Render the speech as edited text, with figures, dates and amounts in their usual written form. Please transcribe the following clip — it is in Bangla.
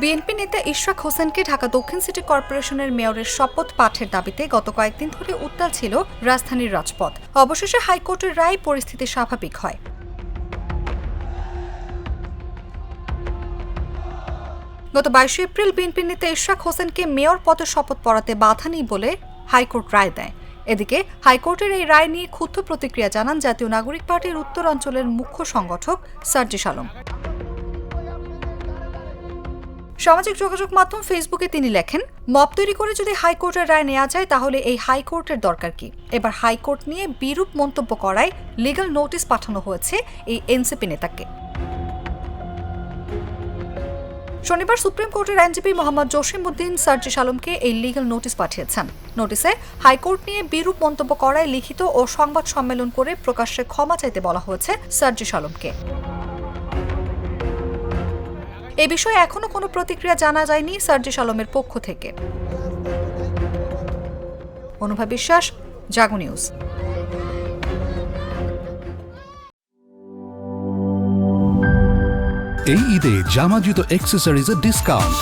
বিএনপি নেতা ইশরাক হোসেনকে ঢাকা দক্ষিণ সিটি কর্পোরেশনের মেয়রের শপথ পাঠের দাবিতে গত কয়েকদিন ধরে উত্তাল ছিল রাজধানীর রাজপথ। অবশেষে হাইকোর্টের রায় পরিস্থিতি স্বাভাবিক হয়। গত 22 এপ্রিল বিএনপি নেতা ইশরাক হোসেনকে মেয়র পদে শপথ পড়াতে বাধা নেই বলে হাইকোর্ট রায় দেয়। এদিকে হাইকোর্টের এই রায় নিয়ে ক্ষুব্ধ প্রতিক্রিয়া জানান জাতীয় নাগরিক পার্টির উত্তরাঞ্চলের মুখ্য সংগঠক সার্জিস আলম। সামাজিক যোগাযোগ মাধ্যম ফেসবুকে তিনি লেখেন, মব তৈরি করে যদি হাইকোর্টের রায় নেওয়া যায় তাহলে এই হাইকোর্টের দরকার কি? এবার হাইকোর্ট নিয়ে বিরূপ মন্তব্য করায় লিগ্যাল নোটিশ পাঠানো হয়েছে এই এনসিপি নেতাকে। শনিবার সুপ্রিম কোর্টের আইনজীবী মোহাম্মদ জসিম-উদ্দিন সার্জিস আলমকে এই লিগ্যাল নোটিশ পাঠিয়েছেন। নোটিশে হাইকোর্ট নিয়ে বিরূপ মন্তব্য করায় লিখিত ও সংবাদ সম্মেলন করে প্রকাশ্যে ক্ষমা চাইতে বলা হয়েছে সার্জিস আলমকে। এ বিষয়ে এখনো কোনো প্রতিক্রিয়া জানা যায়নি সার্জিস আলমের পক্ষ থেকে। অনুভা বিশ্বাস, জাগো নিউজ। এই ঈদে জামা জুতো অ্যাক্সেসরিজের ডিসকাউন্ট।